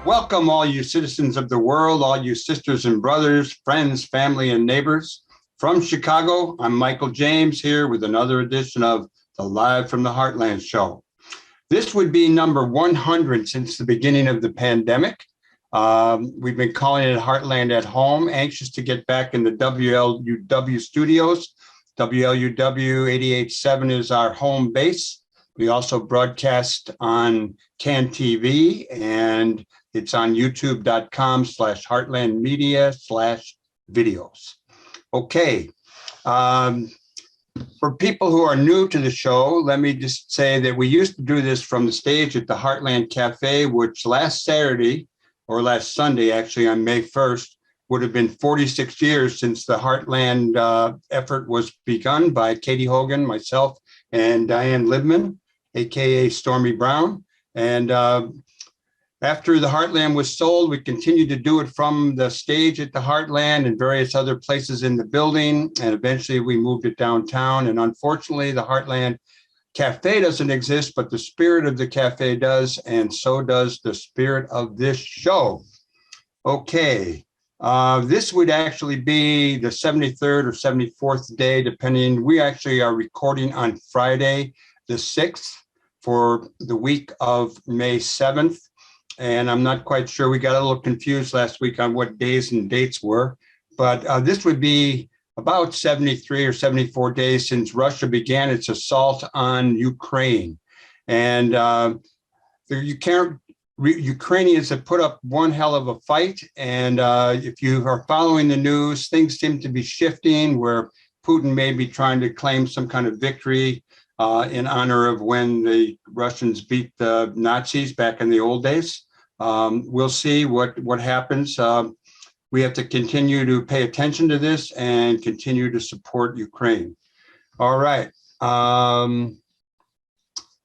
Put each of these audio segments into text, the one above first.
Welcome, all you citizens of the world, all you sisters and brothers, friends, family, and neighbors. From Chicago, I'm Michael James here with another edition of the Live from the Heartland show. This would be number 100 since the beginning of the pandemic. We've been calling it Heartland at Home, anxious to get back in the WLUW studios. WLUW 88.7 is our home base. We also broadcast on CAN TV, and it's on youtube.com/heartlandmedia/videos. Okay. For people who are new to the show, let me just say that we used to do this from the stage at the Heartland Cafe, which last Saturday, or last Sunday, actually on May 1st, would have been 46 years since the Heartland effort was begun by Katie Hogan, myself, and Diane Libman, AKA Stormy Brown. And after the Heartland was sold, we continued to do it from the stage at the Heartland and various other places in the building. And eventually we moved it downtown. And unfortunately, the Heartland Cafe doesn't exist, but the spirit of the cafe does. And so does the spirit of this show. Okay. This would actually be the 73rd or 74th day, depending. We actually are recording on Friday, the 6th, for the week of May 7th. And I'm not quite sure. We got a little confused last week on what days and dates were, but this would be about 73 or 74 days since Russia began its assault on Ukraine. And Ukrainians have put up one hell of a fight. And if you are following the news, things seem to be shifting where Putin may be trying to claim some kind of victory in honor of when the Russians beat the Nazis back in the old days. We'll see what happens. We have to continue to pay attention to this and continue to support Ukraine. All right.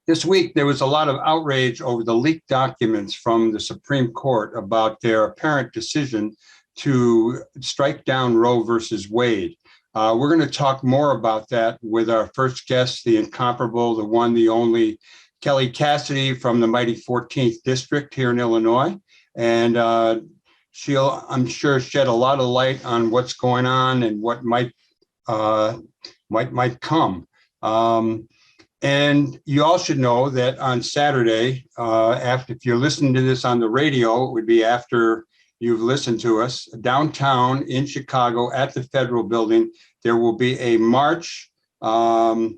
This week, there was a lot of outrage over the leaked documents from the Supreme Court about their apparent decision to strike down Roe versus Wade. We're going to talk more about that with our first guest, the incomparable, the one, the only, Kelly Cassidy from the mighty 14th District here in Illinois. And she'll, I'm sure, shed a lot of light on what's going on and what might come. And you all should know that on Saturday, if you're listening to this on the radio, it would be after you've listened to us, downtown in Chicago at the Federal Building, there will be a march on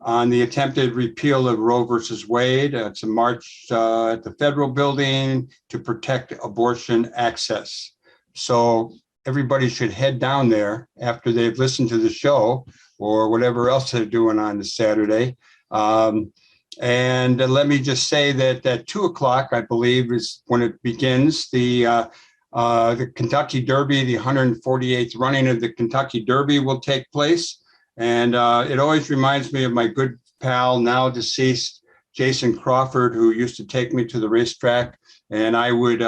the attempted repeal of Roe versus Wade. It's a march at the Federal Building to protect abortion access. So everybody should head down there after they've listened to the show or whatever else they're doing on the Saturday. And let me just say that at 2 o'clock, I believe, is when it begins, the Kentucky Derby, the 148th running of the Kentucky Derby will take place. And it always reminds me of my good pal, now deceased, Jason Crawford, who used to take me to the racetrack. And I would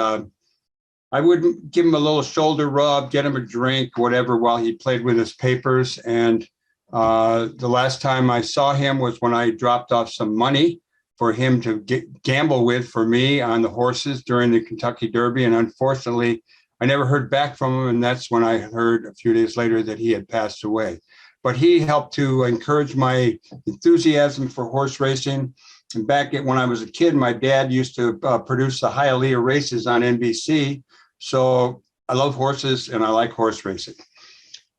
give him a little shoulder rub, get him a drink, whatever, while he played with his papers. And the last time I saw him was when I dropped off some money for him to gamble with for me on the horses during the Kentucky Derby. And unfortunately, I never heard back from him. And that's when I heard a few days later that he had passed away. But he helped to encourage my enthusiasm for horse racing. And back when I was a kid, my dad used to produce the Hialeah races on NBC. So I love horses and I like horse racing.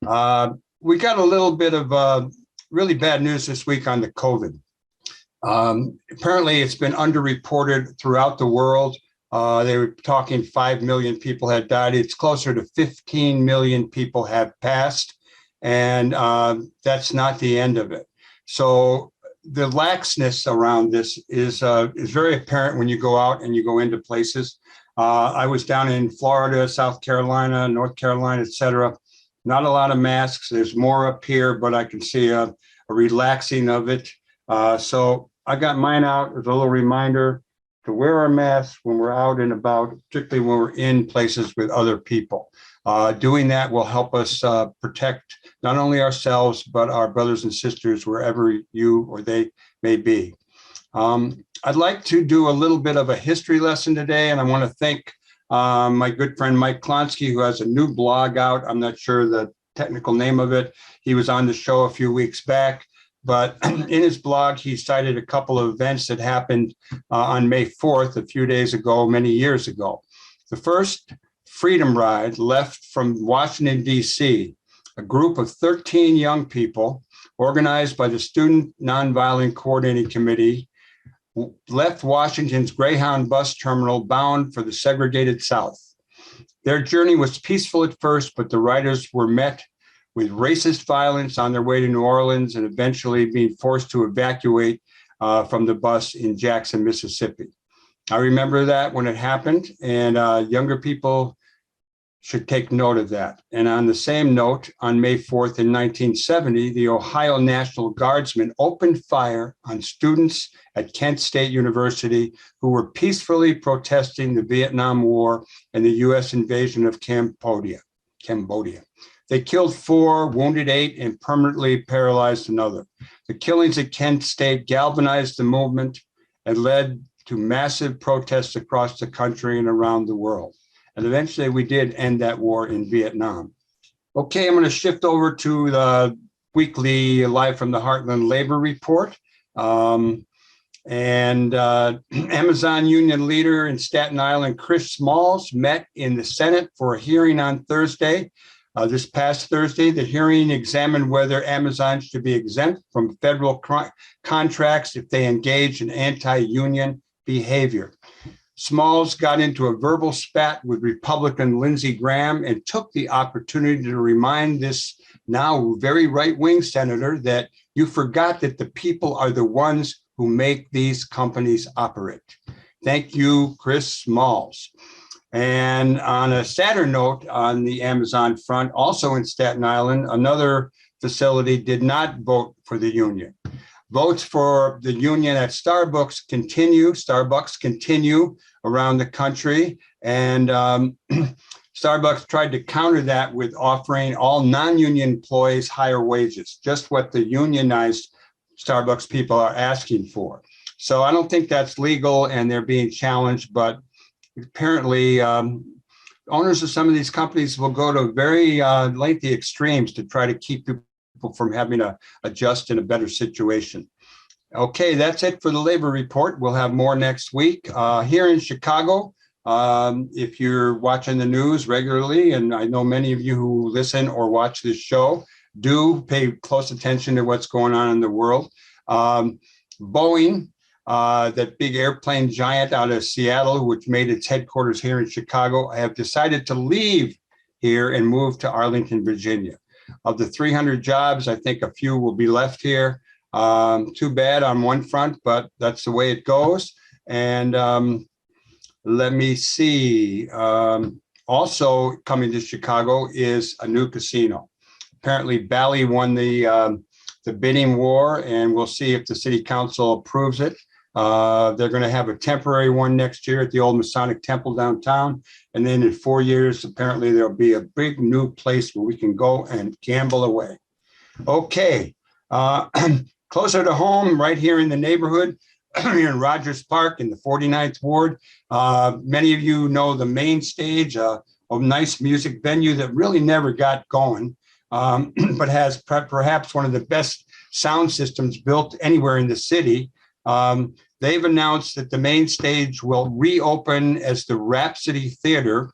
We got a little bit of really bad news this week on the COVID. Apparently, it's been underreported throughout the world. They were talking 5 million people had died. It's closer to 15 million people have passed. And that's not the end of it. So the laxness around this is very apparent when you go out and you go into places. I was down in Florida, South Carolina, North Carolina, et cetera. Not a lot of masks. There's more up here, but I can see a relaxing of it. So I got mine out as a little reminder to wear our masks when we're out and about, particularly when we're in places with other people. Doing that will help us protect not only ourselves, but our brothers and sisters, wherever you or they may be. I'd like to do a little bit of a history lesson today, and I want to thank My good friend Mike Klonsky, who has a new blog out. I'm not sure the technical name of it. He was on the show a few weeks back, but in his blog, he cited a couple of events that happened on May 4th, a few days ago, many years ago. The first Freedom Ride left from Washington, D.C., a group of 13 young people organized by the Student Nonviolent Coordinating Committee left Washington's Greyhound bus terminal bound for the segregated South. Their journey was peaceful at first, but the riders were met with racist violence on their way to New Orleans and eventually being forced to evacuate from the bus in Jackson, Mississippi. I remember that when it happened, and younger people should take note of that. And on the same note, on May 4th in 1970, the Ohio National Guardsmen opened fire on students at Kent State University who were peacefully protesting the Vietnam War and the U.S. invasion of Cambodia. They killed 4, wounded 8, and permanently paralyzed another. The killings at Kent State galvanized the movement and led to massive protests across the country and around the world. And eventually we did end that war in Vietnam. Okay, I'm going to shift over to the weekly Live from the Heartland Labor Report. Amazon union leader in Staten Island, Chris Smalls, met in the Senate for a hearing on Thursday. This past Thursday, the hearing examined whether Amazon should be exempt from federal contracts if they engage in anti-union behavior. Smalls got into a verbal spat with Republican Lindsey Graham and took the opportunity to remind this now very right-wing senator that you forgot that the people are the ones who make these companies operate. Thank you, Chris Smalls. And on a sadder note, on the Amazon front, also in Staten Island, another facility did not vote for the union. Votes for the union at Starbucks continue around the country. And Starbucks tried to counter that with offering all non-union employees higher wages, just what the unionized Starbucks people are asking for. So I don't think that's legal and they're being challenged, but apparently owners of some of these companies will go to very lengthy extremes to try to keep people from having to adjust in a better situation. Okay, that's it for the labor report. We'll have more next week. Here in Chicago, if you're watching the news regularly, and I know many of you who listen or watch this show do pay close attention to what's going on in the world. Boeing, that big airplane giant out of Seattle, which made its headquarters here in Chicago, have decided to leave here and move to Arlington, Virginia. Of the 300 jobs, I think a few will be left here. Too bad on one front, but that's the way it goes. And let me see. Also coming to Chicago is a new casino. Apparently, Bally won the bidding war, and we'll see if the city council approves it. They're going to have a temporary one next year at the old Masonic Temple downtown. And then in 4 years, apparently there'll be a big new place where we can go and gamble away. Okay. Closer to home, right here in the neighborhood, here in Rogers Park in the 49th Ward. Many of you know the Main Stage, a nice music venue that really never got going, but has perhaps one of the best sound systems built anywhere in the city. They've announced that the Main Stage will reopen as the Rhapsody Theater,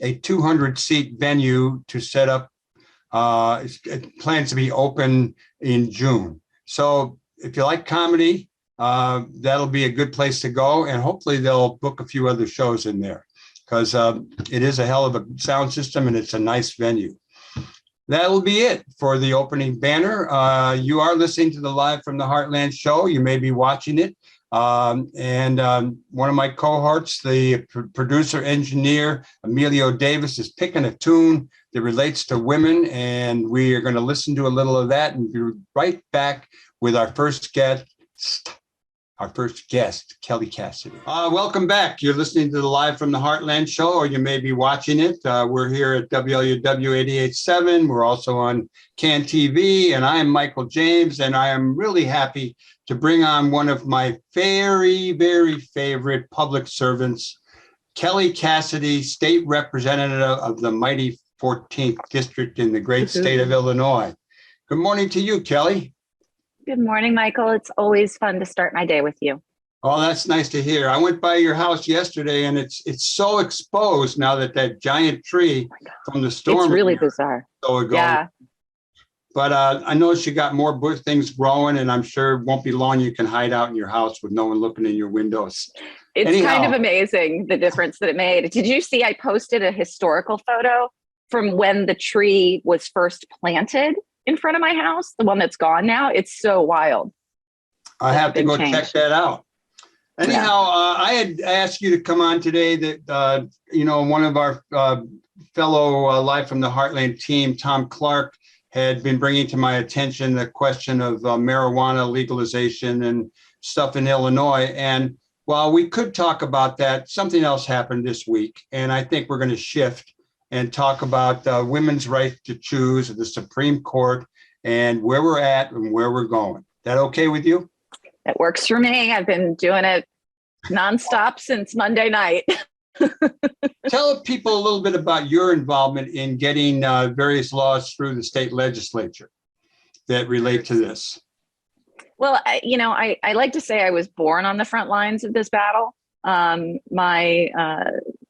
a 200-seat venue to set up. It plans to be open in June. So if you like comedy, that'll be a good place to go. And hopefully they'll book a few other shows in there because it is a hell of a sound system and it's a nice venue. That'll be it for the opening banner. You are listening to the Live from the Heartland show. You may be watching it. And one of my cohorts, the producer engineer, Emilio Davis, is picking a tune that relates to women. And we are going to listen to a little of that and be right back with our first guest, Kelly Cassidy. Welcome back. You're listening to the Live from the Heartland show, or you may be watching it. We're here at WLUW 88.7. We're also on CAN TV, and I am Michael James, and I am really happy to bring on one of my very, very favorite public servants, Kelly Cassidy, state representative of the mighty 14th district in the great state of Illinois. Good morning to you, Kelly. Good morning, Michael. It's always fun to start my day with you. Oh, that's nice to hear. I went by your house yesterday, and it's so exposed now that giant tree from the storm. It's really bizarre. So ago. Yeah. But I noticed you got more things growing, and I'm sure it won't be long you can hide out in your house with no one looking in your windows. It's kind of amazing the difference that it made. Did you see I posted a historical photo from when the tree was first planted in front of my house, the one that's gone now? It's so wild. I have to go check that out. Anyhow, I had asked you to come on today that, one of our fellow Live from the Heartland team, Tom Clark, had been bringing to my attention the question of marijuana legalization and stuff in Illinois. And while we could talk about that, something else happened this week. And I think we're going to shift and talk about women's right to choose, the Supreme Court, and where we're at and where we're going. That okay with you? That works for me. I've been doing it nonstop since Monday night. Tell people a little bit about your involvement in getting various laws through the state legislature that relate to this. Well, I like to say I was born on the front lines of this battle. I'm the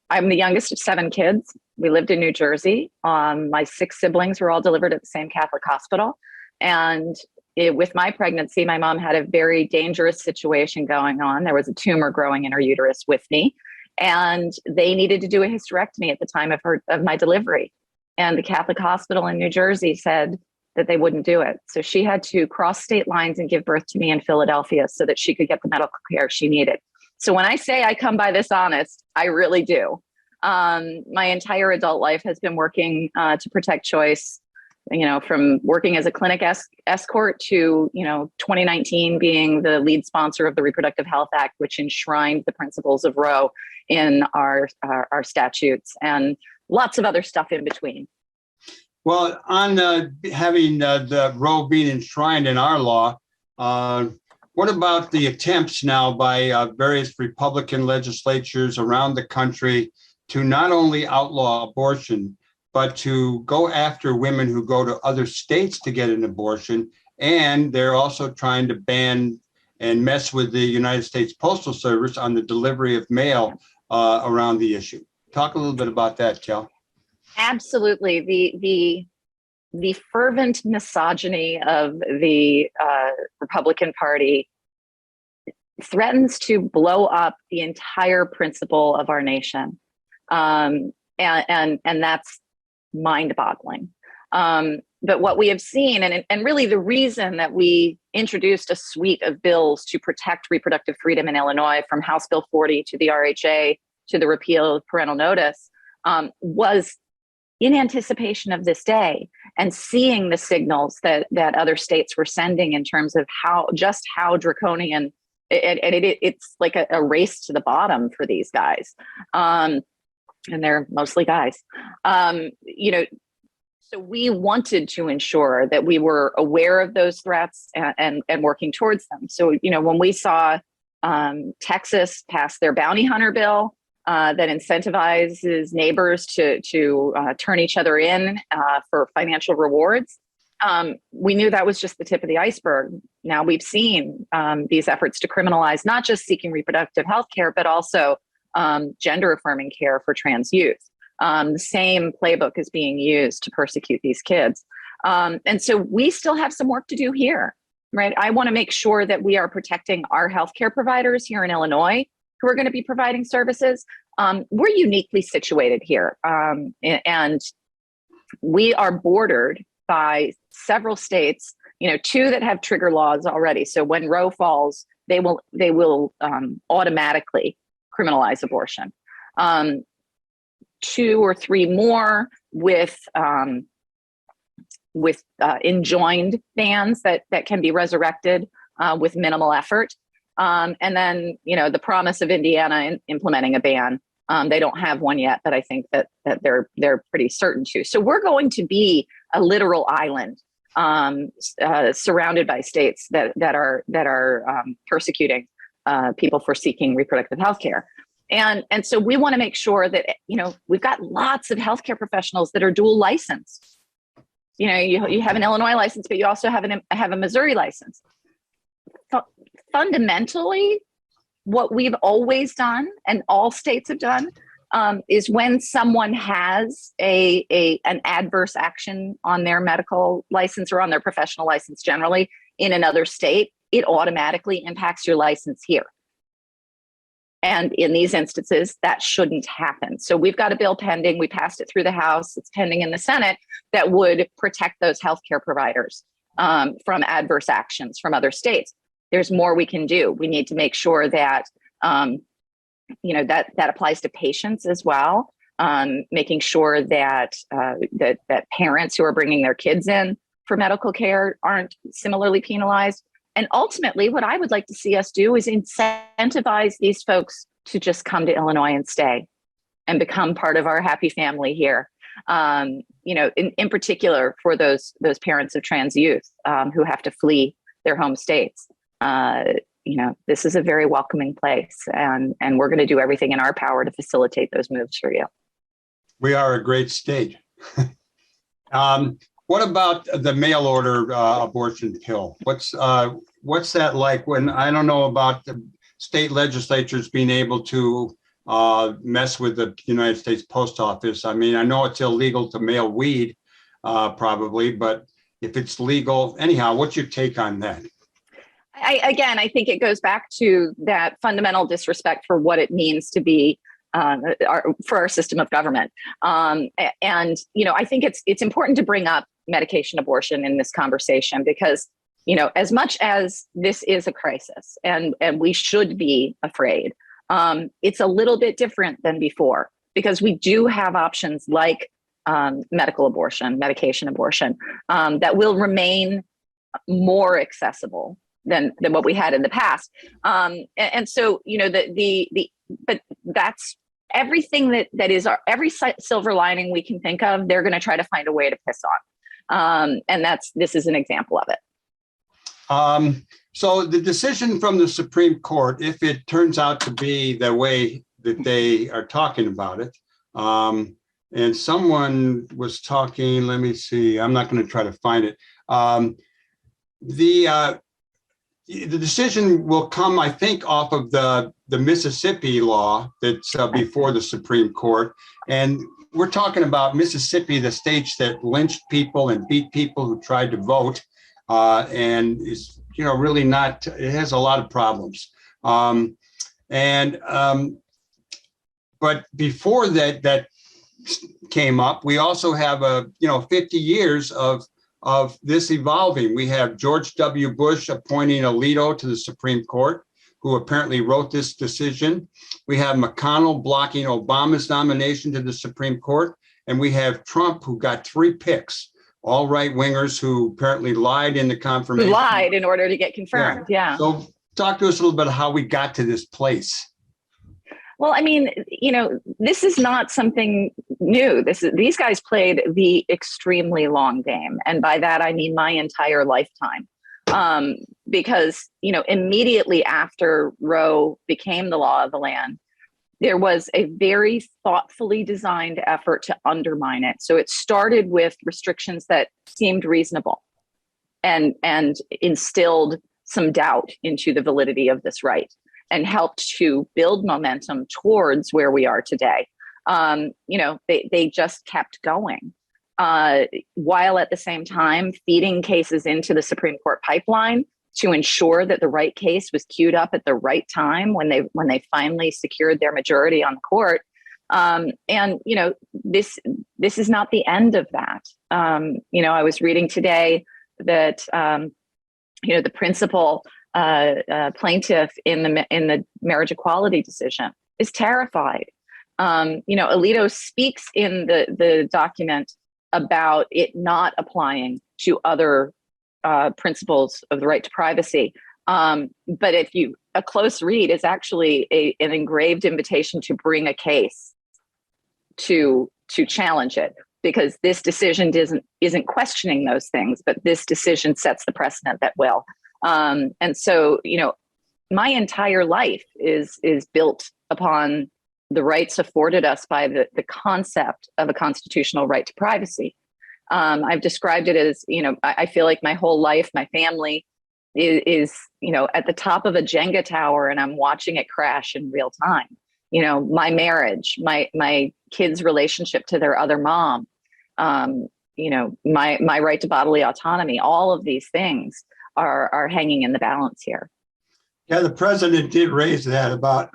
youngest of 7 kids. We lived in New Jersey. My 6 siblings were all delivered at the same Catholic hospital. And with my pregnancy, my mom had a very dangerous situation going on. There was a tumor growing in her uterus with me. And they needed to do a hysterectomy at the time of my delivery. And the Catholic hospital in New Jersey said that they wouldn't do it. So she had to cross state lines and give birth to me in Philadelphia so that she could get the medical care she needed. So when I say I come by this honest, I really do. My entire adult life has been working to protect choice, from working as a clinic escort to, 2019 being the lead sponsor of the Reproductive Health Act, which enshrined the principles of Roe in our statutes, and lots of other stuff in between. Well, on having the Roe being enshrined in our law, what about the attempts now by various Republican legislatures around the country to not only outlaw abortion, but to go after women who go to other states to get an abortion? And they're also trying to ban and mess with the United States Postal Service on the delivery of mail around the issue. Talk a little bit about that, Kel. Absolutely. The fervent misogyny of the Republican Party threatens to blow up the entire principle of our nation. And that's mind-boggling. But what we have seen, and really the reason that we introduced a suite of bills to protect reproductive freedom in Illinois, from House Bill 40 to the RHA to the repeal of parental notice, was in anticipation of this day and seeing the signals that other states were sending in terms of how draconian, it's like a race to the bottom for these guys. And they're mostly guys. So we wanted to ensure that we were aware of those threats and working towards them. So, when we saw Texas pass their bounty hunter bill that incentivizes neighbors to turn each other in for financial rewards, we knew that was just the tip of the iceberg. Now we've seen these efforts to criminalize not just seeking reproductive health care, but also gender affirming care for trans youth. The same playbook is being used to persecute these kids. And so we still have some work to do here, right? I want to make sure that we are protecting our healthcare providers here in Illinois who are going to be providing services. We're uniquely situated here. And we are bordered by several states, 2 that have trigger laws already. So when Roe falls, they will automatically criminalize abortion. 2 or 3 more with enjoined bans that can be resurrected with minimal effort. And then, the promise of Indiana implementing a ban. They don't have one yet, but I think that they're pretty certain to. So we're going to be a literal island surrounded by states that are persecuting people for seeking reproductive health care. And so we want to make sure that, we've got lots of healthcare professionals that are dual licensed. You have an Illinois license, but you also have a Missouri license. Fundamentally, what we've always done, and all states have done, is when someone has an adverse action on their medical license or on their professional license generally in another state, it automatically impacts your license here. And in these instances, that shouldn't happen. So we've got a bill pending. We passed it through the House. It's pending in the Senate that would protect those healthcare providers from adverse actions from other states. There's more we can do. We need to make sure that that applies to patients as well. Making sure that that parents who are bringing their kids in for medical care aren't similarly penalized. And ultimately, what I would like to see us do is incentivize these folks to just come to Illinois and stay and become part of our happy family here. In particular for those parents of trans youth who have to flee their home states. This is a very welcoming place, and we're going to do everything in our power to facilitate those moves for you. We are a great state. What about the mail order abortion pill? What's that like? When I don't know about the state legislatures being able to mess with the United States Post Office. I mean, I know it's illegal to mail weed, probably, but if it's legal, anyhow, what's your take on that? I think it goes back to that fundamental disrespect for what it means to be for our system of government. I think it's important to bring up medication abortion in this conversation because, as much as this is a crisis and we should be afraid, it's a little bit different than before because we do have options like medical abortion, medication abortion, that will remain more accessible than what we had in the past. So, but that's everything that is every silver lining we can think of, they're going to try to find a way to piss on. And this is an example of it. So the decision from the Supreme Court, if it turns out to be the way that they are talking about it, and someone was talking, let me see, I'm not going to try to find it. The decision will come, I think, off of the Mississippi law that's before the Supreme Court. And we're talking about Mississippi, the states that lynched people and beat people who tried to vote, and is, really not, it has a lot of problems. But before that came up, we also have 50 years of this evolving. We have George W. Bush appointing Alito to the Supreme Court, who apparently wrote this decision. We have McConnell blocking Obama's nomination to the Supreme Court. And we have Trump, who got 3 picks, all right-wingers who apparently lied in the confirmation. Who lied in order to get confirmed, yeah. So talk to us a little bit how we got to this place. Well, I mean, this is not something new. These guys played the extremely long game. And by that, I mean my entire lifetime. Because, immediately after Roe became the law of the land, there was a very thoughtfully designed effort to undermine it. So it started with restrictions that seemed reasonable and instilled some doubt into the validity of this right, and helped to build momentum towards where we are today. They just kept going, while at the same time feeding cases into the Supreme Court pipeline to ensure that the right case was queued up at the right time when they finally secured their majority on the court. This is not the end of that. I was reading today that the principal plaintiff in the marriage equality decision is terrified. Alito speaks in the document about it not applying to other principles of the right to privacy. But a close read is actually an engraved invitation to bring a case to challenge it, because this decision isn't questioning those things, but this decision sets the precedent that will. And so, my entire life is built upon the rights afforded us by the concept of a constitutional right to privacy. I've described it as, I feel like my whole life, my family is at the top of a Jenga tower, and I'm watching it crash in real time. My marriage, my kids' relationship to their other mom, my right to bodily autonomy, all of these things are hanging in the balance here. Yeah, the president did raise that about,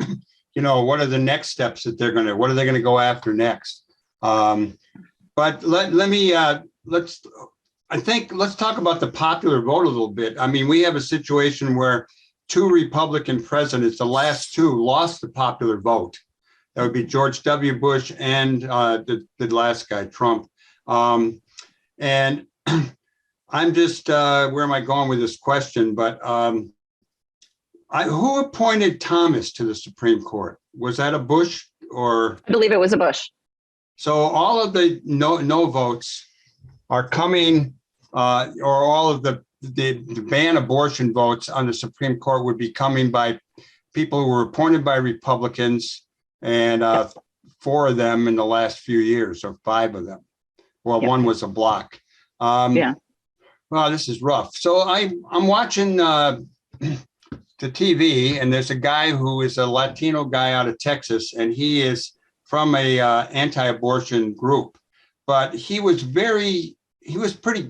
what are the next steps that what are they going to go after next? But let's talk about the popular vote a little bit. I mean, we have a situation where two Republican presidents, the last two, lost the popular vote. That would be George W. Bush and the last guy, Trump. And I'm just, where am I going with this question? But who appointed Thomas to the Supreme Court? Was that a Bush or? I believe it was a Bush. So all of the no votes are coming, or all of the ban abortion votes on the Supreme Court would be coming by people who were appointed by Republicans, and 4 of them in the last few years, or 5 of them. Well, one was a block. Well, this is rough. So I'm watching the TV, and there's a guy who is a Latino guy out of Texas, and he is from a anti-abortion group, but he was pretty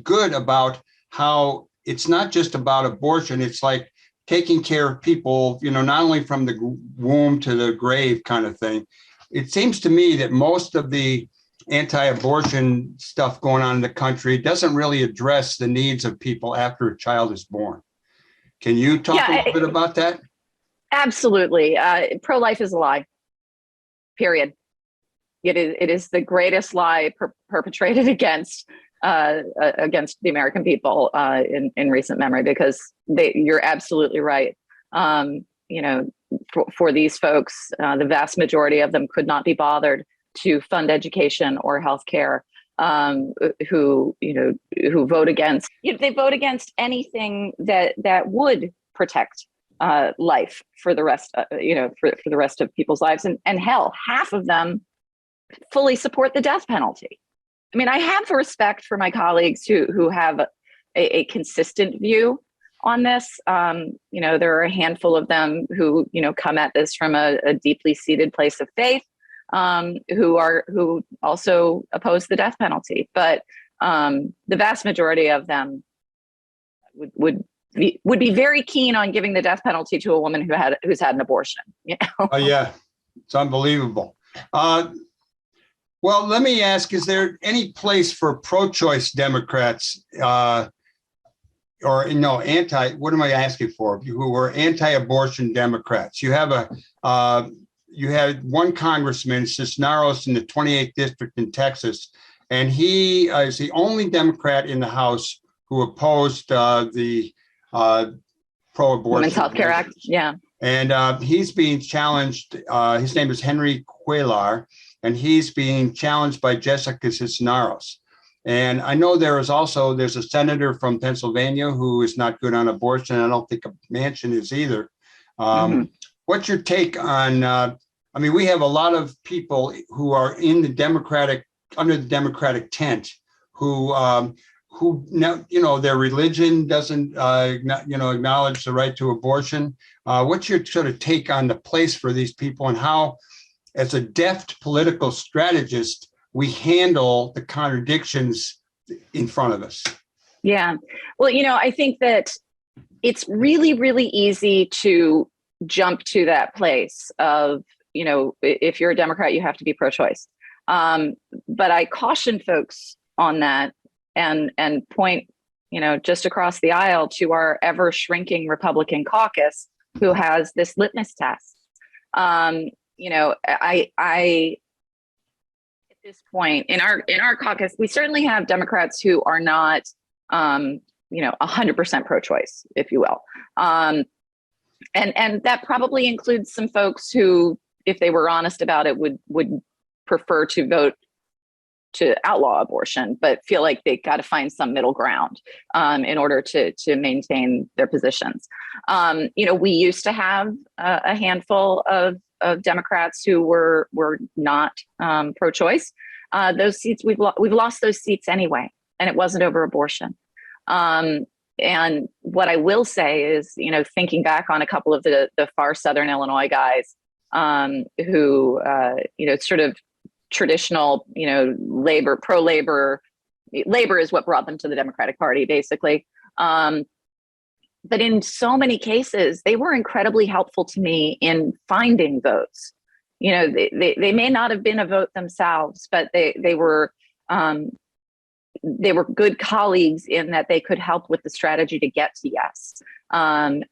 good about how it's not just about abortion. It's like taking care of people, not only from the womb to the grave kind of thing. It seems to me that most of the anti-abortion stuff going on in the country doesn't really address the needs of people after a child is born. Can you talk a little bit about that? Absolutely. Pro-life is a lie, period. It is the greatest lie perpetrated against the American people in recent memory, because you're absolutely right. For these folks, the vast majority of them could not be bothered to fund education or healthcare. Who vote against, they vote against anything that would protect life for the rest, for the rest of people's lives, and hell, half of them fully support the death penalty. I mean, I have respect for my colleagues who have a consistent view on this. There are a handful of them who, come at this from a deeply seated place of faith, who also oppose the death penalty. But the vast majority of them would be very keen on giving the death penalty to a woman who's had an abortion. Oh yeah, it's unbelievable. Well, let me ask, is there any place for pro-choice Democrats what am I asking for? Who were anti-abortion Democrats? You have you had one congressman, Cisneros, in the 28th district in Texas, and he is the only Democrat in the House who opposed the pro-abortion Women's Health Care Act. Yeah. And he's being challenged. His name is Henry Cuellar, and he's being challenged by Jessica Cisneros. And I know there's a senator from Pennsylvania who is not good on abortion. I don't think Manchin is either. What's your take on, we have a lot of people who are in the under the Democratic tent who now, their religion doesn't, acknowledge the right to abortion. What's your sort of take on the place for these people, and how, as a deft political strategist, we handle the contradictions in front of us? Yeah. Well, I think that it's really, really easy to jump to that place of, if you're a Democrat, you have to be pro-choice. But I caution folks on that and point, just across the aisle to our ever shrinking Republican caucus, who has this litmus test. I at this point in our caucus, we certainly have Democrats who are not, 100% pro-choice, if you will. And that probably includes some folks who, if they were honest about it, would prefer to vote outlaw abortion, but feel like they got to find some middle ground in order to maintain their positions. We used to have a handful of Democrats who were not pro-choice. Those seats we've lost those seats anyway, and it wasn't over abortion. And what I will say is, thinking back on a couple of the far southern Illinois guys who sort of traditional, pro-labor. Labor is what brought them to the Democratic Party, basically. But in so many cases, they were incredibly helpful to me in finding votes. They may not have been a vote themselves, but they were good colleagues in that they could help with the strategy to get to yes. And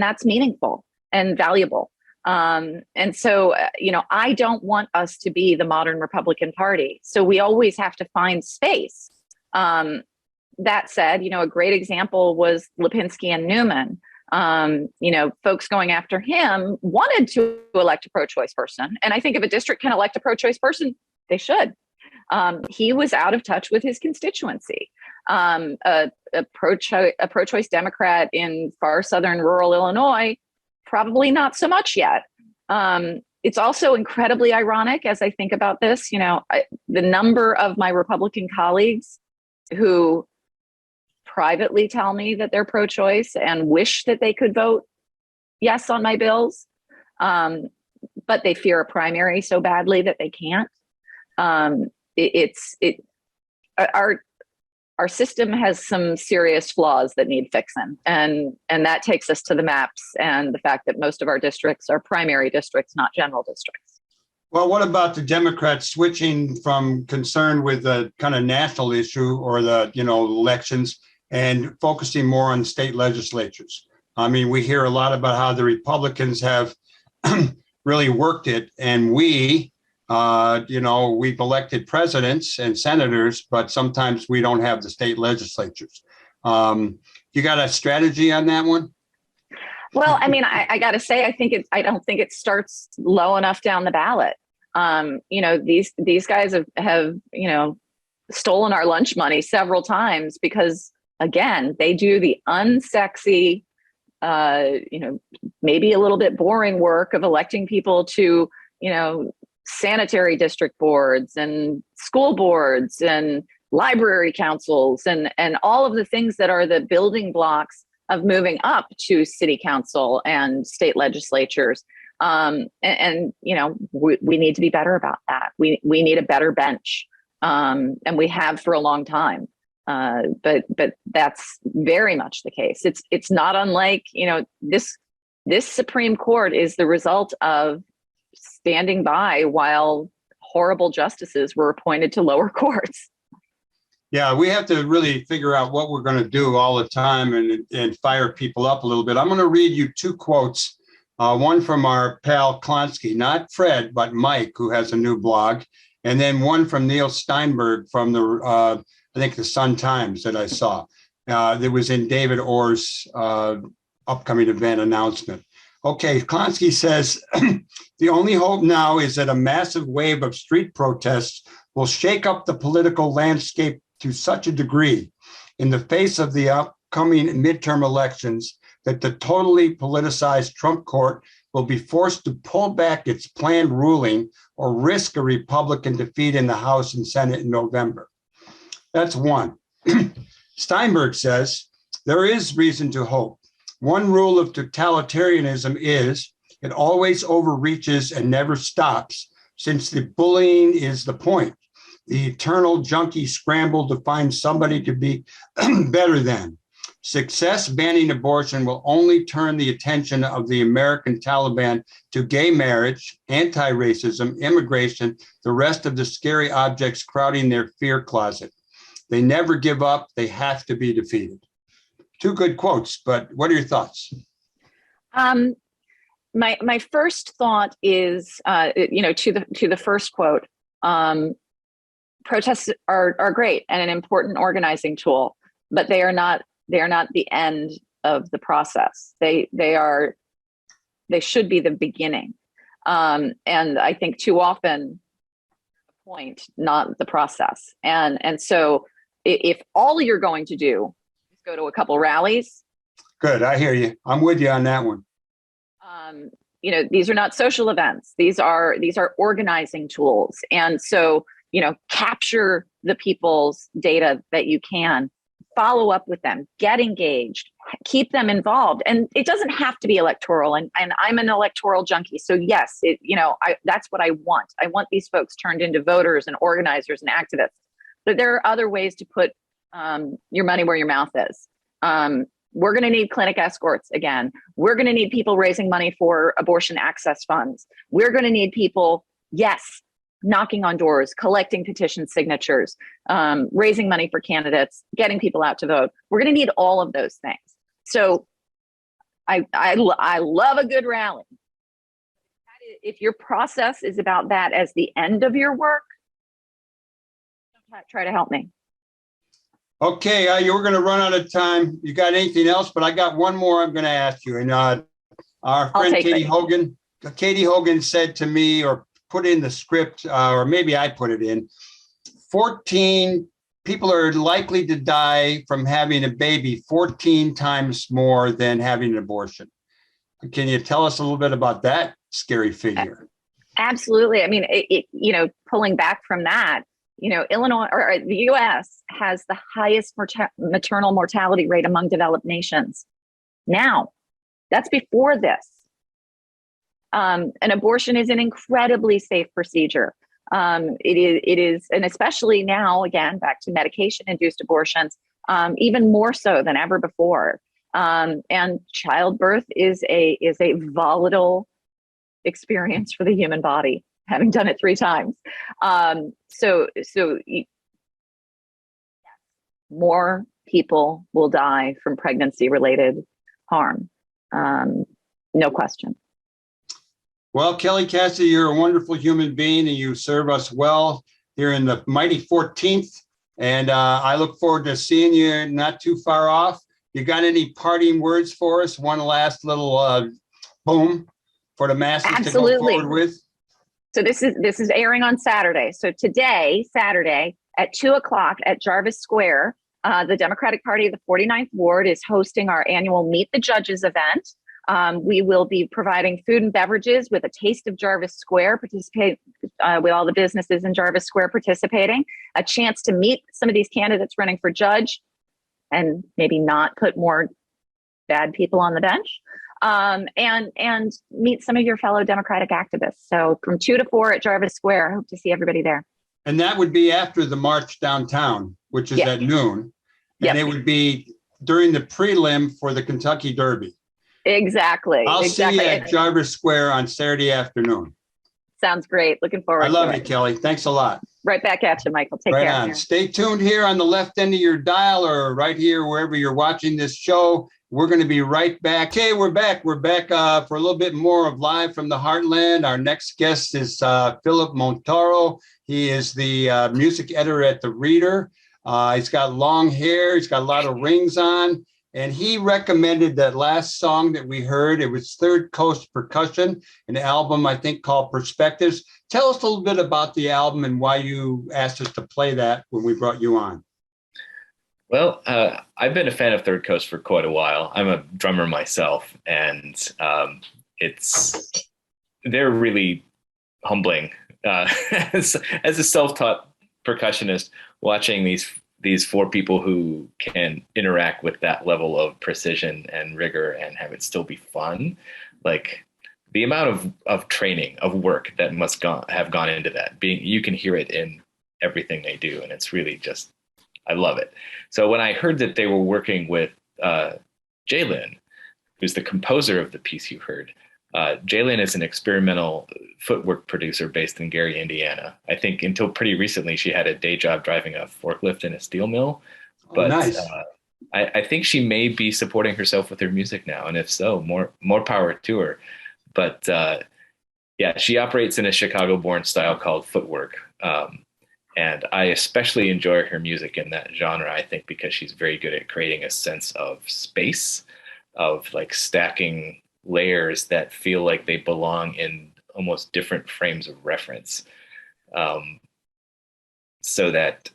that's meaningful and valuable. And so, I don't want us to be the modern Republican Party. So we always have to find space. That said, a great example was Lipinski and Newman. Folks going after him wanted to elect a pro-choice person. And I think if a district can elect a pro-choice person, they should. He was out of touch with his constituency. A pro-choice Democrat in far southern rural Illinois, probably not so much yet. It's also incredibly ironic as I think about this, the number of my Republican colleagues who privately tell me that they're pro-choice and wish that they could vote yes on my bills, but they fear a primary so badly that they can't. Our system has some serious flaws that need fixing, and that takes us to the maps and the fact that most of our districts are primary districts, not general districts. Well, what about the Democrats switching from concern with the kind of national issue or the elections and focusing more on state legislatures? I mean, we hear a lot about how the Republicans have really worked it, and we've elected presidents and senators, but sometimes we don't have the state legislatures. You got a strategy on that one? Well, I mean, I got to say, I don't think it starts low enough down the ballot. These guys have stolen our lunch money several times because, again, they do the unsexy, maybe a little bit boring work of electing people to, sanitary district boards and school boards and library councils and all of the things that are the building blocks of moving up to city council and state legislatures. We need to be better about that. We need a better bench, and we have for a long time. But that's very much the case. It's not unlike, this Supreme Court is the result of standing by while horrible justices were appointed to lower courts. Yeah, we have to really figure out what we're going to do all the time and fire people up a little bit. I'm going to read you two quotes. One from our pal Klonsky, not Fred, but Mike, who has a new blog. And then one from Neil Steinberg from the Sun Times that I saw. That was in David Orr's upcoming event announcement. Okay, Klonsky says, the only hope now is that a massive wave of street protests will shake up the political landscape to such a degree in the face of the upcoming midterm elections that the totally politicized Trump court will be forced to pull back its planned ruling or risk a Republican defeat in the House and Senate in November. That's one. Steinberg says, there is reason to hope. One rule of totalitarianism is it always overreaches and never stops, since the bullying is the point. The eternal junkie scramble to find somebody to be better than. Success banning abortion will only turn the attention of the American Taliban to gay marriage, anti-racism, immigration, the rest of the scary objects crowding their fear closet. They never give up. They have to be defeated. Two good quotes, but what are your thoughts? My first thought is, to the first quote, protests are great and an important organizing tool, but they are not the end of the process. They should be the beginning. And I think too often point, not the process. And so if all you're going to do is go to a couple rallies. Good. I hear you. I'm with you on that one. These are not social events. These are organizing tools. And so, capture the people's data that you can, follow up with them, get engaged, keep them involved. And it doesn't have to be electoral. And I'm an electoral junkie. So yes, that's what I want. I want these folks turned into voters and organizers and activists. But there are other ways to put your money where your mouth is. We're going to need clinic escorts again. We're going to need people raising money for abortion access funds. We're going to need people, yes, knocking on doors, collecting petition signatures, raising money for candidates, getting people out to vote. We're going to need all of those things. So I love a good rally. If your process is about that as the end of your work, try to help me. Okay, you're going to run out of time. You got anything else? But I got one more I'm going to ask you. And our friend Katie Hogan said to me, or put in the script, or maybe I put it in, 14 people are likely to die from having a baby 14 times more than having an abortion. Can you tell us a little bit about that scary figure? Absolutely. I mean, pulling back from that, Illinois or the U.S. has the highest maternal mortality rate among developed nations. Now, that's before this. An abortion is an incredibly safe procedure. It is, and especially now, again, back to medication-induced abortions, even more so than ever before. And childbirth is a volatile experience for the human body, having done it 3 times. So more people will die from pregnancy-related harm. No question. Well, Kelly Cassidy, you're a wonderful human being and you serve us well here in the mighty 14th. And I look forward to seeing you not too far off. You got any parting words for us? One last little boom for the masses Absolutely. to go forward with? So this is airing on Saturday. So today, Saturday at 2:00 at Jarvis Square, the Democratic Party of the 49th Ward is hosting our annual Meet the Judges event. We will be providing food and beverages with a taste of Jarvis Square, participate with all the businesses in Jarvis Square participating, a chance to meet some of these candidates running for judge and maybe not put more bad people on the bench, and meet some of your fellow Democratic activists. So from 2 to 4 at Jarvis Square, I hope to see everybody there. And that would be after the march downtown, which is at noon. And it would be during the prelim for the Kentucky Derby. Exactly. I'll see you at Jarvis Square on Saturday afternoon. Sounds great. Looking forward to it. I love you, Kelly. Thanks a lot. Right back at you, Michael. Take care. Right on. Stay tuned here on the left end of your dial or right here, wherever you're watching this show. We're going to be right back. Okay, we're back. We're back for a little bit more of Live from the Heartland. Our next guest is Philip Montoro. He is the music editor at The Reader. He's got long hair. He's got a lot of rings on. And he recommended that last song that we heard. It was Third Coast Percussion, an album, I think, called Perspectives. Tell us a little bit about the album and why you asked us to play that when we brought you on. Well, I've been a fan of Third Coast for quite a while. I'm a drummer myself, and they're really humbling. As a self-taught percussionist, watching these 4 people who can interact with that level of precision and rigor and have it still be fun, like the amount of training, of work that must have gone into that. You can hear it in everything they do, and it's really just, I love it. So when I heard that they were working with Jalen, who's the composer of the piece you heard, Jalen is an experimental footwork producer based in Gary, Indiana. I think until pretty recently, she had a day job driving a forklift in a steel mill. But nice. I think she may be supporting herself with her music now. And if so, more power to her. But she operates in a Chicago-born style called footwork. And I especially enjoy her music in that genre, I think, because she's very good at creating a sense of space, of like stacking layers that feel like they belong in almost different frames of reference. so that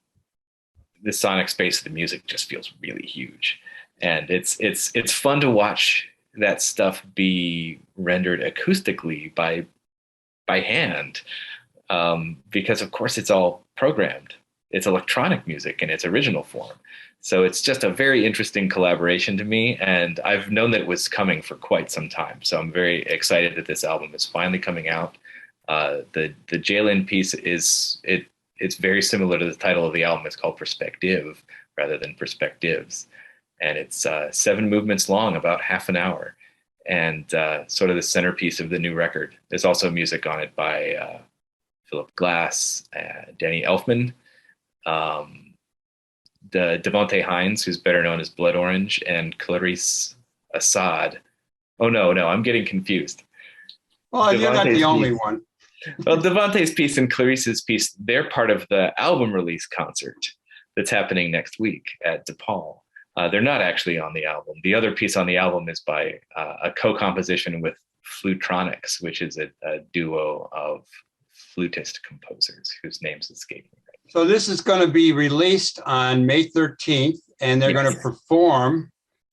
the sonic space of the music just feels really huge. And it's fun to watch that stuff be rendered acoustically by hand, because of course it's all programmed. It's electronic music in its original form. So it's just a very interesting collaboration to me. And I've known that it was coming for quite some time. So I'm very excited that this album is finally coming out. The Jalen piece it's very similar to the title of the album. It's called Perspective rather than Perspectives. And it's 7 movements long, about half an hour, and sort of the centerpiece of the new record. There's also music on it by Philip Glass, Danny Elfman, Devontae Hines, who's better known as Blood Orange, and Clarice Assad. Oh, no, I'm getting confused. Well, you're not the only one. Well, Devontae's piece and Clarice's piece, they're part of the album release concert that's happening next week at DePaul. They're not actually on the album. The other piece on the album is by a co-composition with Flutronics, which is a duo of flutist composers whose names escape me. So this is going to be released on May 13th, and they're going to perform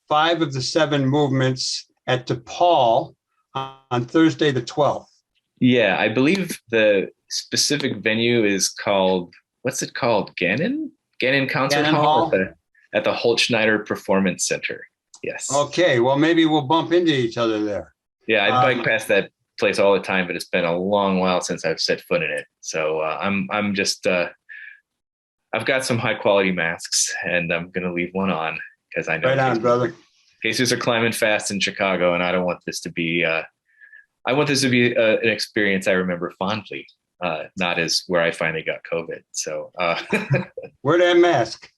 5 of the 7 movements at DePaul on Thursday the 12th. Yeah, I believe the specific venue is called, what's it called? Gannon Concert Hall? At the Holtschneider Performance Center. Yes. Okay. Well, maybe we'll bump into each other there. Yeah, I bike past that place all the time, but it's been a long while since I've set foot in it. So I'm just I've got some high quality masks, and I'm gonna leave one on because I know. Right on, brother. Cases are climbing fast in Chicago, and I don't want this to be. I want this to be an experience I remember fondly, not as where I finally got COVID. So wear that mask.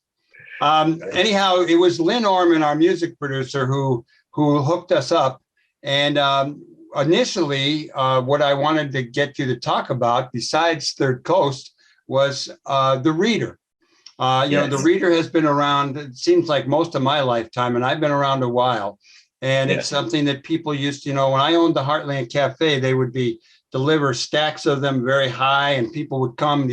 Anyhow, it was Lynn Orman, our music producer, who hooked us up. And initially, what I wanted to get you to talk about, besides Third Coast, was the Reader. You know, the Reader has been around, it seems like most of my lifetime, and I've been around a while. And it's something that people used to, you know, when I owned the Heartland Cafe, they would deliver stacks of them very high, and people would come,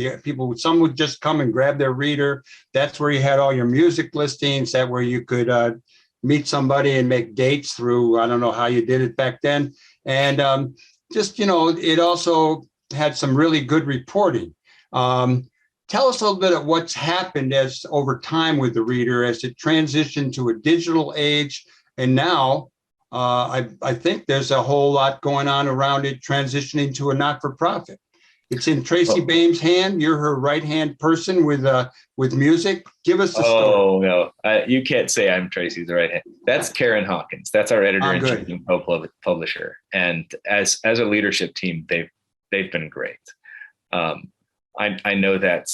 some would just come and grab their Reader. That's where you had all your music listings, that where you could meet somebody and make dates through, I don't know how you did it back then. And just, you know, it also had some really good reporting. Tell us a little bit of what's happened as over time with the Reader as it transitioned to a digital age. And now I think there's a whole lot going on around it transitioning to a not-for-profit. It's in Tracy Bame's hand. You're her right-hand person with music. Give us the story. Oh, no. You can't say I'm Tracy's right hand. That's Karen Hawkins. That's our editor-in-chief and co-publisher. And as a leadership team, they've been great. I know that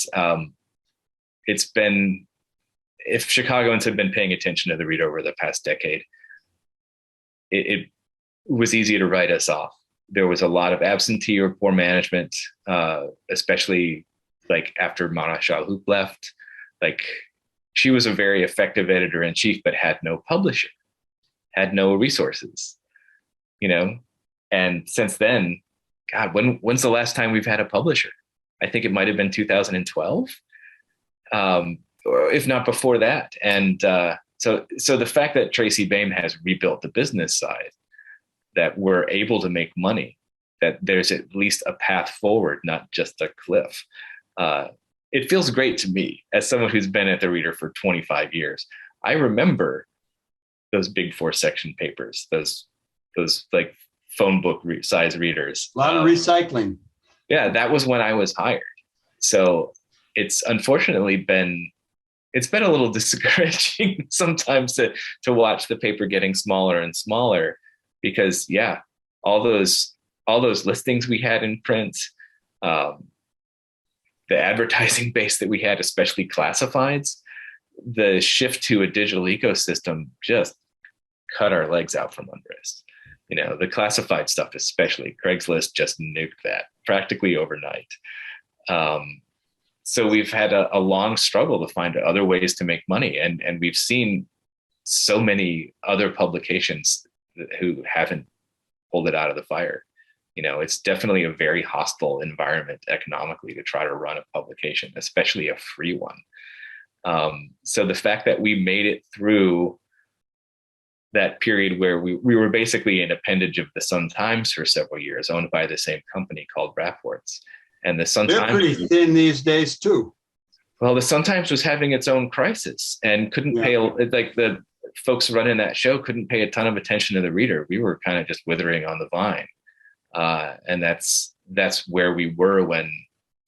it's been, if Chicagoans have been paying attention to the Reader over the past decade, it was easy to write us off. There was a lot of absentee or poor management, especially like after Mana Shahoop left. Like, she was a very effective editor-in-chief, but had no publisher, had no resources, you know? And since then, God, when's the last time we've had a publisher? I think it might've been 2012, or if not before that. And so the fact that Tracy Bame has rebuilt the business side, that we're able to make money, that there's at least a path forward, not just a cliff. It feels great to me as someone who's been at the Reader for 25 years. I remember those big 4-section papers, those like phone book size readers. A lot of recycling. Yeah, that was when I was hired. So it's unfortunately been a little discouraging sometimes to watch the paper getting smaller and smaller, because all those listings we had in print, the advertising base that we had, especially classifieds, the shift to a digital ecosystem just cut our legs out from under us. You know, the classified stuff, especially Craigslist, just nuked that practically overnight. So we've had a long struggle to find other ways to make money. And we've seen so many other publications who haven't pulled it out of the fire. It's definitely a very hostile environment economically to try to run a publication, especially a free one. So the fact that we made it through that period where we were basically an appendage of the Sun-Times for several years, owned by the same company called Rapports. And the Sun-Times, they're pretty thin these days too. Well, the Sun-Times was having its own crisis and couldn't pay, like the folks running that show couldn't pay a ton of attention to the reader. We were kind of just withering on the vine. And that's where we were when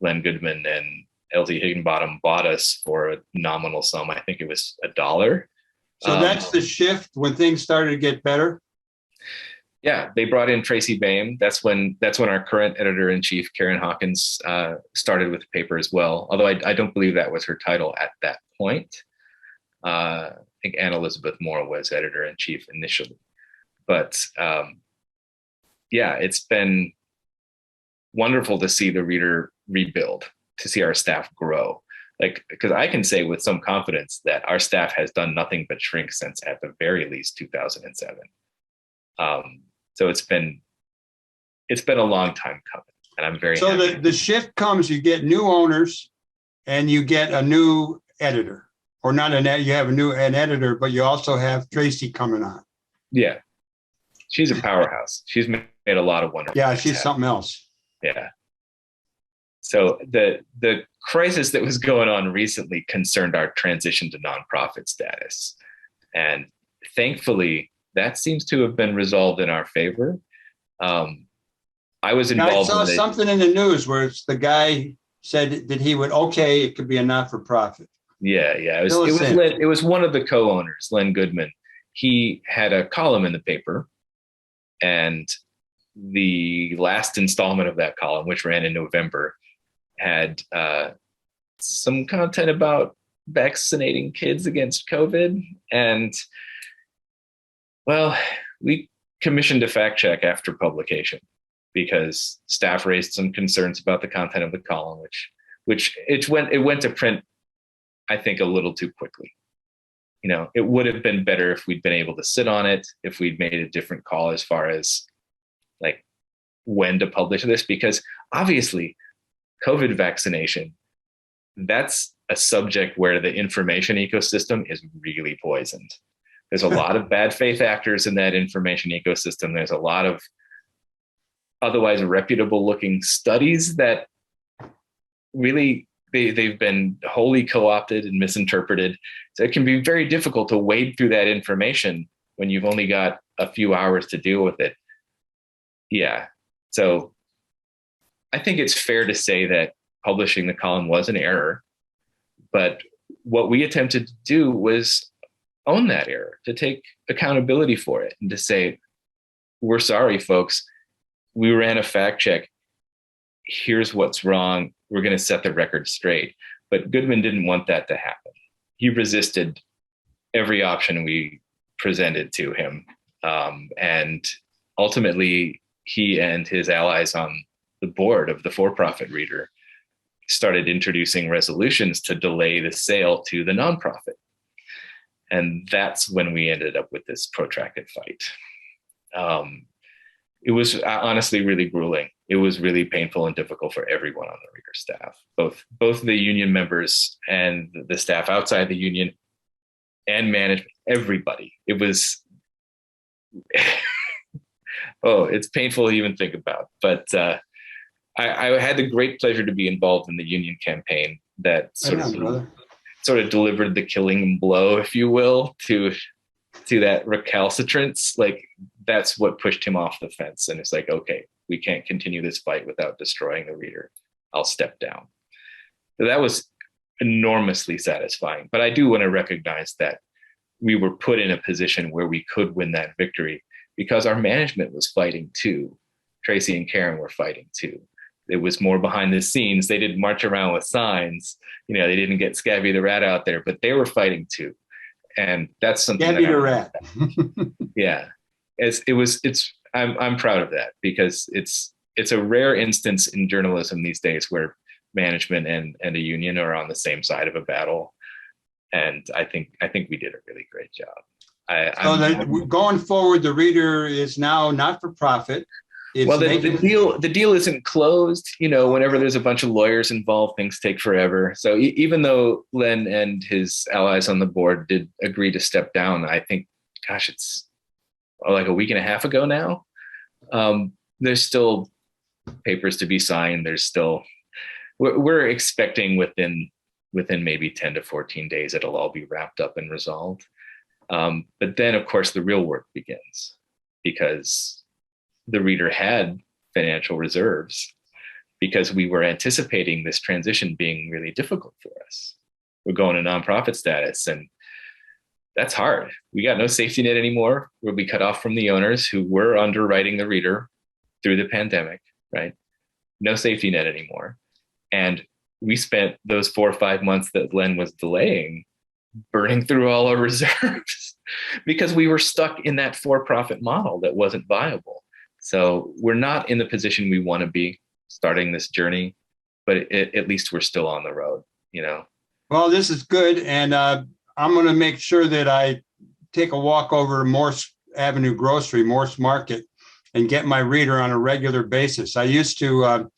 Len Goodman and LT Higginbottom bought us for a nominal sum. I think it was $1. So that's the shift when things started to get better. Yeah, they brought in Tracy Baim. That's when our current editor-in-chief, Karen Hawkins, started with the paper as well. Although I don't believe that was her title at that point. I think Anne Elizabeth Moore was editor-in-chief initially. But yeah, it's been wonderful to see the reader rebuild, to see our staff grow. Because I can say with some confidence that our staff has done nothing but shrink since at the very least 2007. So it's been a long time coming, and I'm very happy. So the shift comes, you get new owners and you get a new editor, or not you have an editor, but you also have Tracy coming on. Yeah. She's a powerhouse. She's made a lot of wonderful things. She's something else. Yeah. So the crisis that was going on recently concerned our transition to nonprofit status. And thankfully, that seems to have been resolved in our favor. I was involved. I saw something in the news where it's the guy said that he would, it could be a not-for-profit. Yeah. It was one of the co-owners, Len Goodman. He had a column in the paper, and the last installment of that column, which ran in November, had some content about vaccinating kids against COVID. And well, we commissioned a fact check after publication because staff raised some concerns about the content of the column, which it went to print, I think, a little too quickly. It would have been better if we'd been able to sit on it, if we'd made a different call as far as like when to publish this, because obviously COVID vaccination, that's a subject where the information ecosystem is really poisoned. There's a lot of bad faith actors in that information ecosystem. There's a lot of otherwise reputable looking studies that really they've been wholly co-opted and misinterpreted. So it can be very difficult to wade through that information when you've only got a few hours to deal with it. Yeah. So I think it's fair to say that publishing the column was an error, but what we attempted to do was own that error, to take accountability for it and to say, we're sorry, folks. We ran a fact check. Here's what's wrong. We're going to set the record straight. But Goodman didn't want that to happen. He resisted every option we presented to him. And ultimately, he and his allies on the board of the for-profit reader started introducing resolutions to delay the sale to the nonprofit. And that's when we ended up with this protracted fight. It was honestly really grueling. It was really painful and difficult for everyone on the reader staff, both the union members and the staff outside the union and management, everybody. It was, it's painful to even think about. But I had the great pleasure to be involved in the union campaign that sort of delivered the killing blow, if you will, to that recalcitrance. Like, that's what pushed him off the fence. And it's like, okay, we can't continue this fight without destroying the reader. I'll step down. So that was enormously satisfying. But I do want to recognize that we were put in a position where we could win that victory because our management was fighting too. Tracy and Karen were fighting too. It was more behind the scenes. They didn't march around with signs. They didn't get Scabby the Rat out there, but they were fighting too. And that's something. Scabby the Rat. Yeah. I'm proud of that because it's a rare instance in journalism these days where management and a union are on the same side of a battle. And I think we did a really great job. Going forward, the reader is now not for profit. Well, the deal isn't closed. Whenever there's a bunch of lawyers involved, things take forever. So even though Len and his allies on the board did agree to step down, I think, gosh, it's like a week and a half ago now. There's still papers to be signed. We're expecting within maybe 10 to 14 days, it'll all be wrapped up and resolved. But then, of course, the real work begins, because the Reader had financial reserves, because we were anticipating this transition being really difficult for us. We're going to nonprofit status, and that's hard. We got no safety net anymore. We'll be cut off from the owners who were underwriting the Reader through the pandemic, right? No safety net anymore. And we spent those 4 or 5 months that Len was delaying burning through all our reserves because we were stuck in that for-profit model that wasn't viable. So we're not in the position we want to be starting this journey, but at least we're still on the road, Well, this is good. And I'm going to make sure that I take a walk over to Morse Avenue Grocery, Morse Market, and get my Reader on a regular basis. I used to own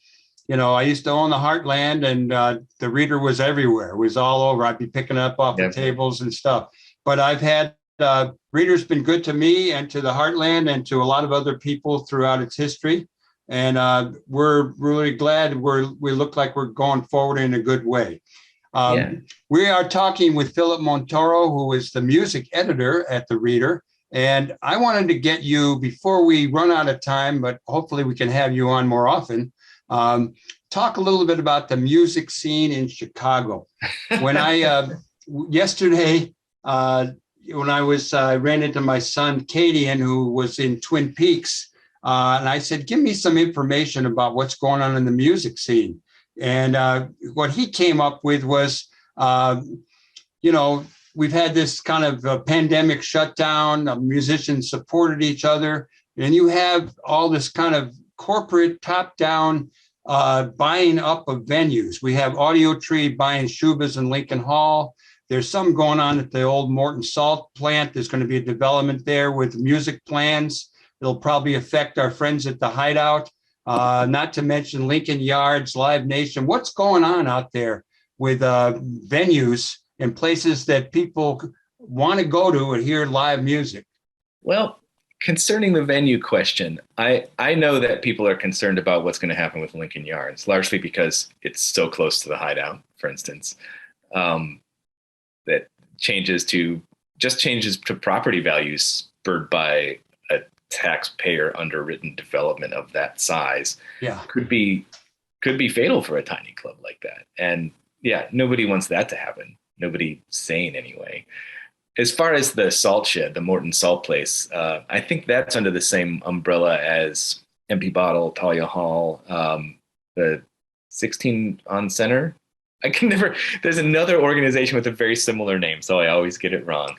the Heartland, and the Reader was everywhere. It was all over. I'd be picking it up off the tables and stuff. But I've had Reader's been good to me and to the Heartland and to a lot of other people throughout its history. And we're really glad we look like we're going forward in a good way. We are talking with Philip Montoro, who is the music editor at the Reader. And I wanted to get you, before we run out of time, but hopefully we can have you on more often, talk a little bit about the music scene in Chicago. When yesterday, when I ran into my son, Cadian, who was in Twin Peaks, and I said, give me some information about what's going on in the music scene. And what he came up with was, we've had this kind of pandemic shutdown, musicians supported each other, and you have all this kind of corporate top-down buying up of venues. We have Audio Tree buying Shuba's in Lincoln Hall. There's some going on at the old Morton Salt plant. There's going to be a development there with music plans. It'll probably affect our friends at the Hideout, not to mention Lincoln Yards, Live Nation. What's going on out there with venues and places that people want to go to and hear live music? Well, concerning the venue question, I know that people are concerned about what's going to happen with Lincoln Yards, largely because it's so close to the Hideout, for instance. That changes to property values spurred by a taxpayer underwritten development of that size could be fatal for a tiny club like that. And nobody wants that to happen. Nobody sane anyway. As far as the salt shed, the Morton Salt place, I think that's under the same umbrella as Empty Bottle, Talia Hall, the 16 on Center. There's another organization with a very similar name, so I always get it wrong.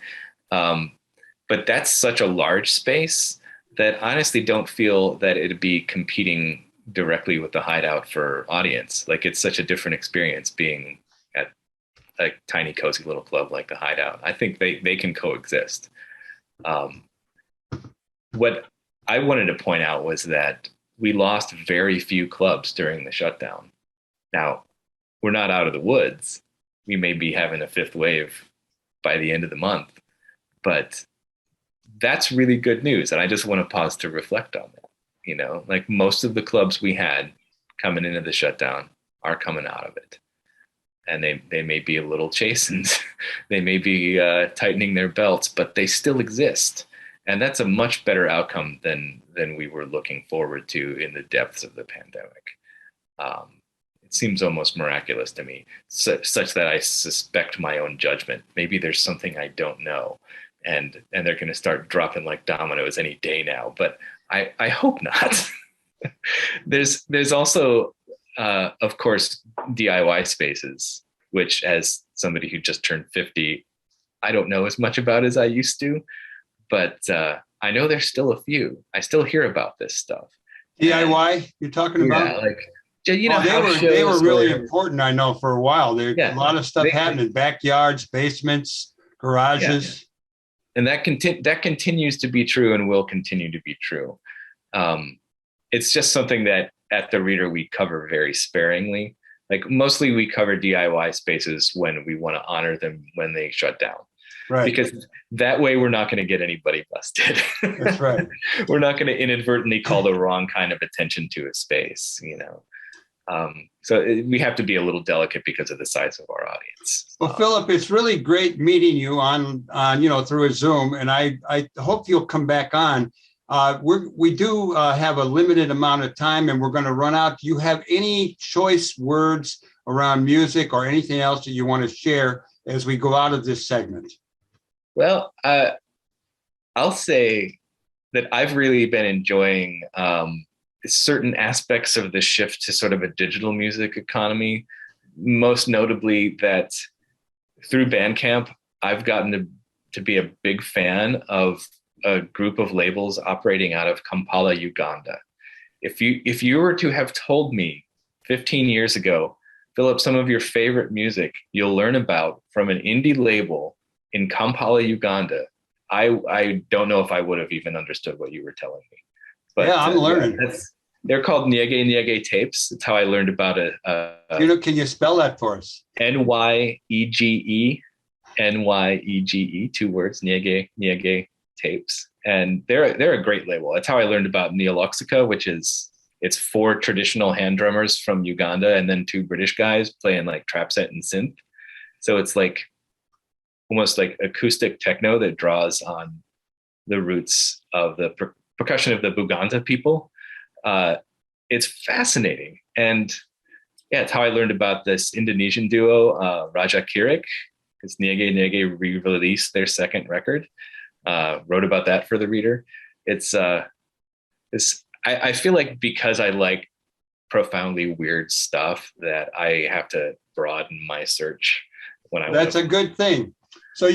But that's such a large space that I honestly don't feel that it'd be competing directly with the Hideout for audience. Like, it's such a different experience being at a tiny, cozy little club like the Hideout. I think they can coexist. What I wanted to point out was that we lost very few clubs during the shutdown. Now, we're not out of the woods. We may be having a fifth wave by the end of the month, but that's really good news. And I just want to pause to reflect on that. Like, most of the clubs we had coming into the shutdown are coming out of it. And they may be a little chastened. They may be tightening their belts, but they still exist. And that's a much better outcome than we were looking forward to in the depths of the pandemic. It seems almost miraculous to me, such that I suspect my own judgment. Maybe there's something I don't know, and they're going to start dropping like dominoes any day now. But I hope not. There's also, of course, DIY spaces, which, as somebody who just turned 50, I don't know as much about as I used to. But I know there's still a few. I still hear about this stuff. DIY, you're talking about? They were really important, I know, for a while. There's a lot of stuff happening, backyards, basements, garages. And that continues to be true and will continue to be true. it's just something that at the Reader we cover very sparingly. Like mostly we cover DIY spaces when we want to honor them when they shut down. Right. Because that way we're not going to get anybody busted. That's right. We're not going to inadvertently call the wrong kind of attention to a space, you know. We have to be a little delicate because of the size of our audience. Well, Philip, it's really great meeting you on through a Zoom, and I hope you'll come back on. We do have a limited amount of time, and we're going to run out. Do you have any choice words around music or anything else that you want to share as we go out of this segment? Well, I'll say that I've really been enjoying certain aspects of the shift to sort of a digital music economy, most notably that through Bandcamp, I've gotten to be a big fan of a group of labels operating out of Kampala, Uganda. If you were to have told me 15 years ago, Philip, some of your favorite music you'll learn about from an indie label in Kampala, Uganda, I don't know if I would have even understood what you were telling me. But yeah, I'm learning. They're called Nyege tapes. That's how I learned about it. Can you spell that for us? Nyege, 2 words, Nyege tapes. And they're a great label. That's how I learned about Neoloxica, which it's 4 traditional hand drummers from Uganda and then 2 British guys playing like trap set and synth. So it's like almost like acoustic techno that draws on the roots of the percussion of the Buganda people. It's fascinating. And yeah, it's how I learned about this Indonesian duo, Raja Kirik, because Nyege re-released their second record. Wrote about that for the Reader. I feel like because I like profoundly weird stuff that I have to broaden my search when I That's a good thing. So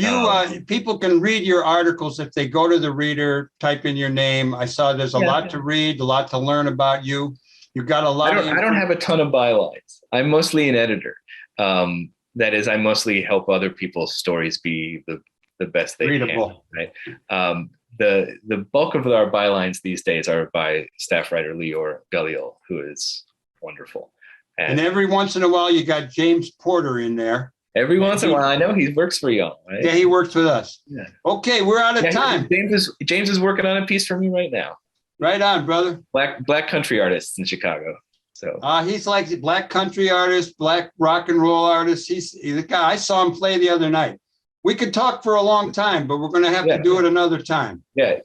people can read your articles if they go to the Reader, type in your name. I saw there's a lot to read, a lot to learn about you. You've got a lot. I don't have a ton of bylines. I'm mostly an editor. That is, I mostly help other people's stories be the best they readable. Can. Right. The bulk of our bylines these days are by staff writer Lior Galil, who is wonderful. And every once in a while, you got James Porter in there. Every once in a while, I know he works for y'all, right? Yeah, he works with us. Yeah. Okay, we're out of time. James is working on a piece for me right now. Right on, brother. Black country artists in Chicago. So he's like the black country artist, black rock and roll artist. He's the guy. I saw him play the other night. We could talk for a long time, but we're going to have to do it another time. Yeah.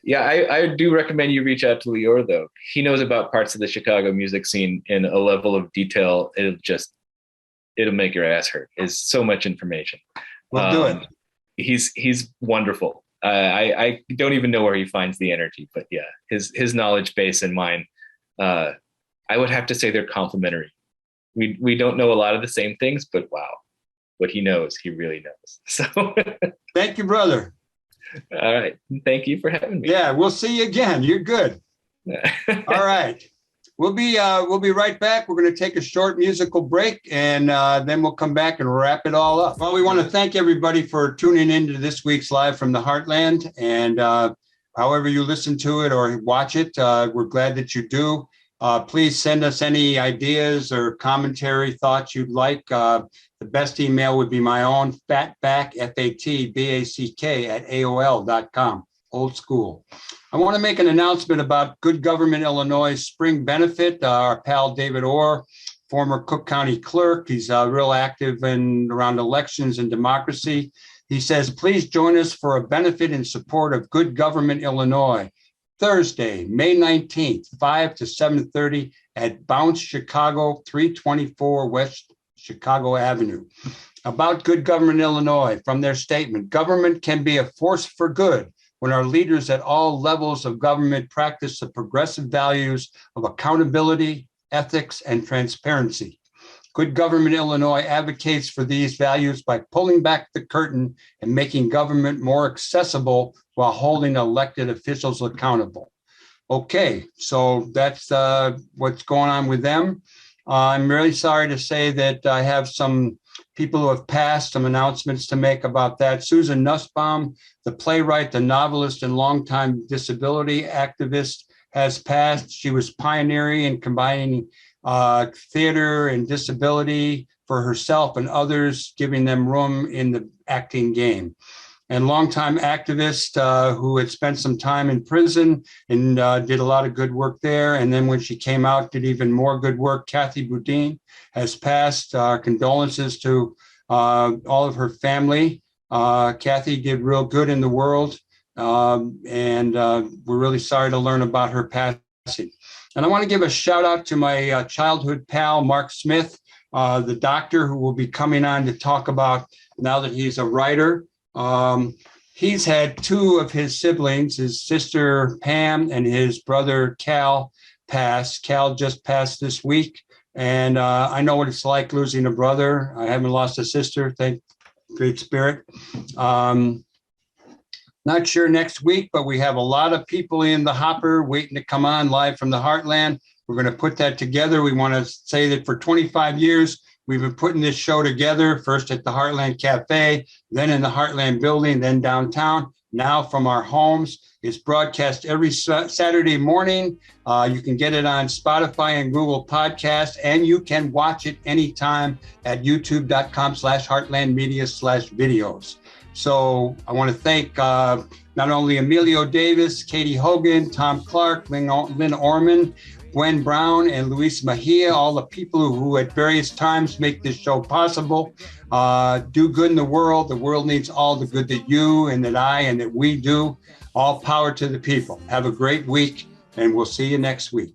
I do recommend you reach out to Lior, though. He knows about parts of the Chicago music scene in a level of detail. It'll make your ass hurt. There's so much information. We'll do it. He's wonderful. I don't even know where he finds the energy, but yeah, his knowledge base and mine, I would have to say they're complementary. We don't know a lot of the same things, but wow, what he knows, he really knows. So thank you, brother. All right. Thank you for having me. Yeah, we'll see you again. You're good. All right. We'll be right back. We're going to take a short musical break, and then we'll come back and wrap it all up. Well, we want to thank everybody for tuning into this week's Live from the Heartland. And however you listen to it or watch it, we're glad that you do. Please send us any ideas or commentary, thoughts you'd like. The best email would be my own, fatback, FATBACK, at AOL.com. Old school. I want to make an announcement about Good Government Illinois spring benefit. Our pal David Orr, former Cook County clerk, he's real active around elections and democracy. He says, please join us for a benefit in support of Good Government Illinois, Thursday, May 19th, 5 to 7:30 at Bounce Chicago, 324 West Chicago Avenue. About Good Government Illinois, from their statement, government can be a force for good when our leaders at all levels of government practice the progressive values of accountability, ethics, and transparency. Good Government Illinois advocates for these values by pulling back the curtain and making government more accessible while holding elected officials accountable. Okay, so that's what's going on with them. I'm really sorry to say that I have some people who have passed, some announcements to make about that. Susan Nussbaum, the playwright, the novelist, and longtime disability activist, has passed. She was pioneering in combining theater and disability for herself and others, giving them room in the acting game. And longtime activist who had spent some time in prison and did a lot of good work there. And then when she came out, did even more good work. Kathy Boudin has passed. Condolences to all of her family. Kathy did real good in the world. And we're really sorry to learn about her passing. And I want to give a shout out to my childhood pal, Mark Smith, the doctor who will be coming on to talk about, now that he's a writer. He's had two of his siblings, his sister Pam and his brother Cal, pass. Cal just passed this week. And I know what it's like losing a brother. I haven't lost a sister, thank Great Spirit. Not sure next week, but we have a lot of people in the hopper waiting to come on live from the Heartland. We're going to put that together. We want to say that for 25 years, we've been putting this show together, first at the Heartland Cafe, then in the Heartland building, then downtown, now from our homes. It's broadcast every Saturday morning. You can get it on Spotify and Google Podcasts, and you can watch it anytime at youtube.com/heartlandmedia/videos. So I want to thank not only Emilio Davis, Katie Hogan, Tom Clark, Lynn Orman, Gwen Brown, and Luis Mejia, all the people who at various times make this show possible. Do good in the world. The world needs all the good that you and that I and that we do. All power to the people. Have a great week, and we'll see you next week.